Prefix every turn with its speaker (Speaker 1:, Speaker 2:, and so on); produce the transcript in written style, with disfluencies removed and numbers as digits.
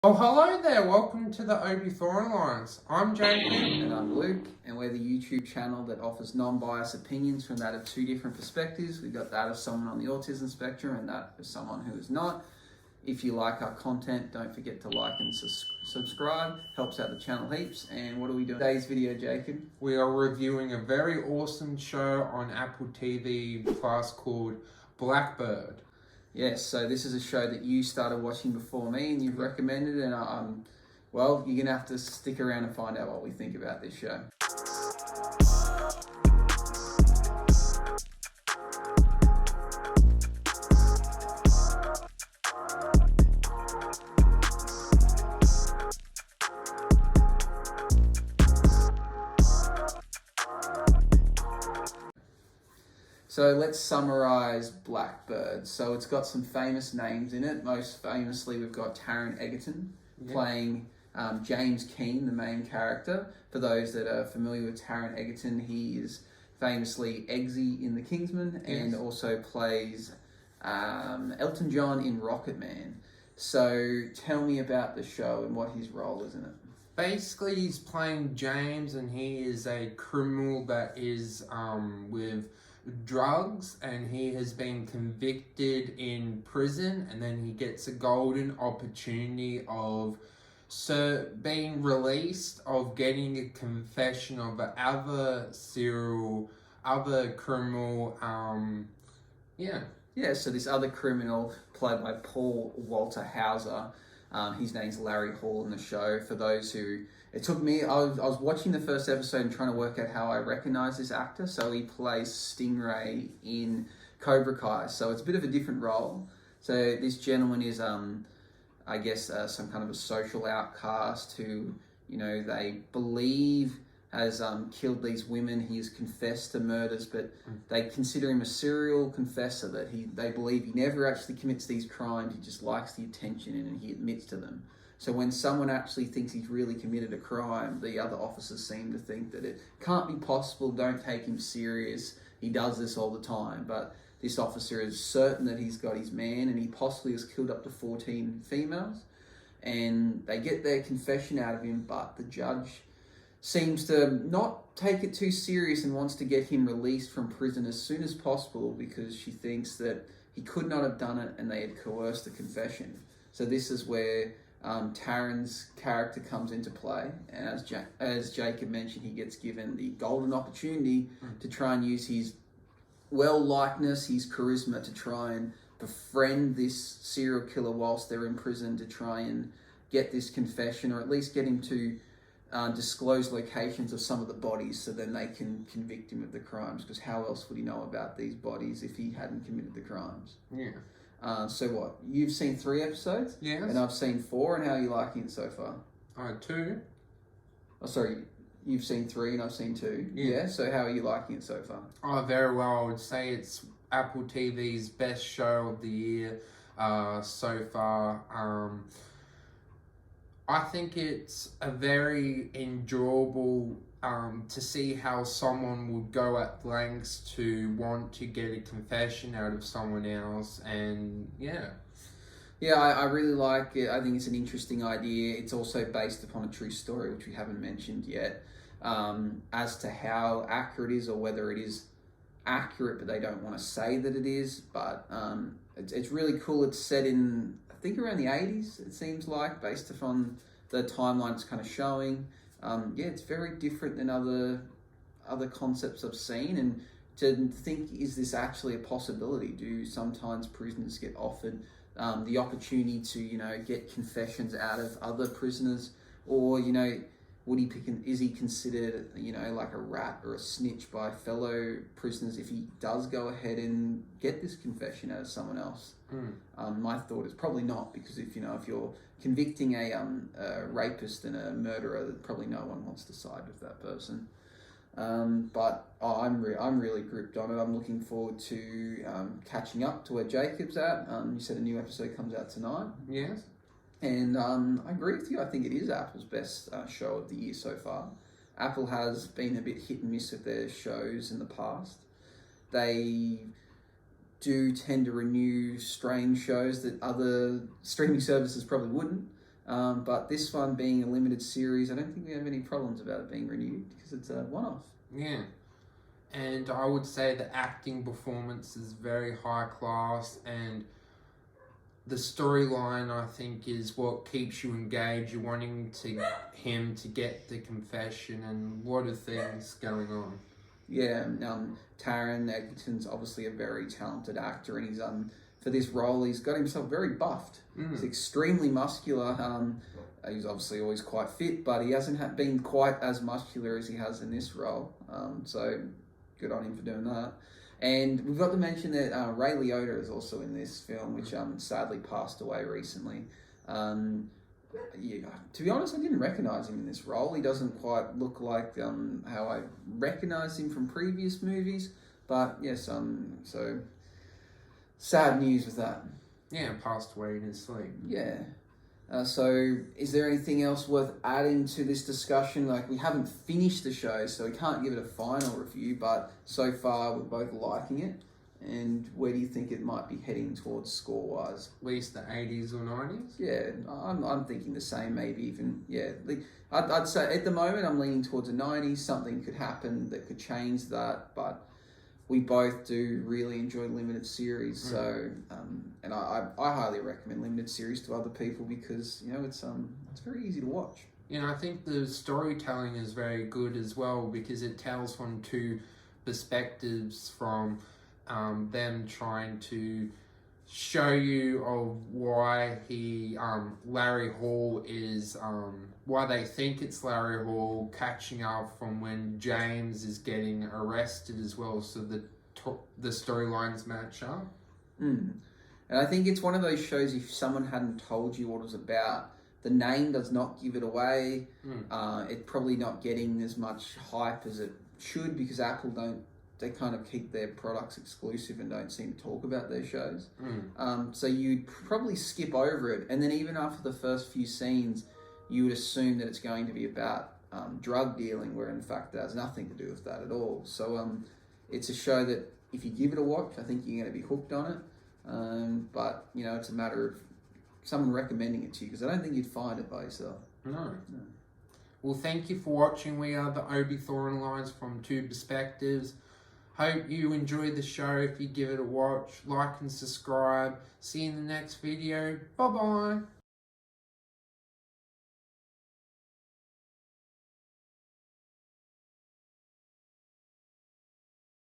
Speaker 1: Oh, hello there. Welcome to the Obi Thorn Alliance. I'm Jacob.
Speaker 2: And I'm Luke, and we're the YouTube channel that offers non-biased opinions from that of two different perspectives. We've got that of someone on the autism spectrum and that of someone who is not. If you like our content, don't forget to like and subscribe. Helps out the channel heaps. And what are we doing today's video, Jacob?
Speaker 1: We are reviewing a very awesome show on Apple TV Plus called Blackbird.
Speaker 2: Yes, so this is a show that you started watching before me and you've recommended it, and well, you're going to have to stick around and find out what we think about this show. So let's summarize Blackbird. So it's got some famous names in it. Most famously, we've got Taron Egerton playing James Keen, the main character. For those that are familiar with Taron Egerton, he is famously Eggsy in The Kingsman and also plays Elton John in Rocketman. So tell me about the show and what his role is in it.
Speaker 1: Basically, he's playing James, and he is a criminal that is with drugs, and he has been convicted in prison, and then he gets a golden opportunity of being released, of getting a confession of other criminal,
Speaker 2: So this other criminal, played by Paul Walter Hauser, his name's Larry Hall in the show. For those who, it took me, I was watching the first episode and trying to work out how I recognize this actor. So he plays Stingray in Cobra Kai. So it's a bit of a different role. So this gentleman is, I guess, some kind of a social outcast who, they believe has killed these women. He has confessed to murders, but they consider him a serial confessor, that they believe he never actually commits these crimes. He just likes the attention and he admits to them. So when someone actually thinks he's really committed a crime, the other officers seem to think that it can't be possible, don't take him serious, he does this all the time. But this officer is certain that he's got his man, and he possibly has killed up to 14 females. And they get their confession out of him, but the judge seems to not take it too serious and wants to get him released from prison as soon as possible, because she thinks that he could not have done it and they had coerced the confession. So this is where Taron's character comes into play, and as Jacob mentioned, he gets given the golden opportunity to try and use his well-likeness, his charisma, to try and befriend this serial killer whilst they're in prison, to try and get this confession, or at least get him to disclose locations of some of the bodies, so then they can convict him of the crimes, because how else would he know about these bodies if he hadn't committed the crimes? So what? You've seen 3 episodes?
Speaker 1: Yes.
Speaker 2: And I've seen 4, and how are you liking it so far?
Speaker 1: 2.
Speaker 2: Oh, sorry, you've seen 3 and I've seen 2? Yeah. So how are you liking it so far?
Speaker 1: Oh, very well. I would say it's Apple TV's best show of the year so far. I think it's a very enjoyable to see how someone would go at lengths to want to get a confession out of someone else, and
Speaker 2: I really like it. I think it's an interesting idea. It's also based upon a true story, which we haven't mentioned yet, as to how accurate it is, or whether it is accurate but they don't want to say that it is. But it's really cool. It's set in, I think, around the 80s, it seems like, based upon the timeline it's kind of showing. It's very different than other concepts I've seen, and to think, is this actually a possibility? Do sometimes prisoners get offered the opportunity to get confessions out of other prisoners, or would he is he considered like a rat or a snitch by fellow prisoners if he does go ahead and get this confession out of someone else? My thought is probably not, because if you're convicting a rapist and a murderer, probably no one wants to side with that person. But I'm really gripped on it. I'm looking forward to catching up to where Jacob's at. You said a new episode comes out tonight.
Speaker 1: Yes.
Speaker 2: And I agree with you. I think it is Apple's best show of the year so far. Apple has been a bit hit and miss with their shows in the past. They do tend to renew strange shows that other streaming services probably wouldn't. But this one being a limited series, I don't think we have any problems about it being renewed because it's a one-off.
Speaker 1: Yeah. And I would say the acting performance is very high class, and the storyline, I think, is what keeps you engaged. You're wanting him to get the confession and what are things going on.
Speaker 2: Yeah, Taron Egerton's obviously a very talented actor, and he's for this role he's got himself very buffed. He's extremely muscular. He's obviously always quite fit, but he hasn't been quite as muscular as he has in this role. So good on him for doing that. And we've got to mention that Ray Liotta is also in this film, which sadly passed away recently. Yeah, to be honest, I didn't recognise him in this role. He doesn't quite look like how I recognised him from previous movies. But yes, so sad news with that.
Speaker 1: Yeah, passed away in his sleep.
Speaker 2: Yeah. So is there anything else worth adding to this discussion? Like, we haven't finished the show, so we can't give it a final review, but so far we're both liking it. And where do you think it might be heading towards score-wise?
Speaker 1: At least the 80s or 90s?
Speaker 2: Yeah, I'm thinking the same, maybe even, yeah. I'd say at the moment I'm leaning towards a 90. Something could happen that could change that, but we both do really enjoy limited series, so and I highly recommend limited series to other people because it's very easy to watch.
Speaker 1: I think the storytelling is very good as well because it tells from two perspectives, from them trying to show you of why Larry Hall is why they think it's Larry Hall, catching up from when James is getting arrested as well, so the storylines match up.
Speaker 2: And I think it's one of those shows, if someone hadn't told you what it was about, the name does not give it away. It's probably not getting as much hype as it should because Apple they kind of keep their products exclusive and don't seem to talk about their shows. So you'd probably skip over it. And then even after the first few scenes, you would assume that it's going to be about drug dealing, where in fact it has nothing to do with that at all. So it's a show that if you give it a watch, I think you're going to be hooked on it. But, it's a matter of someone recommending it to you because I don't think you'd find it by yourself.
Speaker 1: No. Well, thank you for watching. We are the Obi Thorn Alliance from Two Perspectives. Hope you enjoyed the show. If you give it a watch, like and subscribe. See you in the next video. Bye-bye.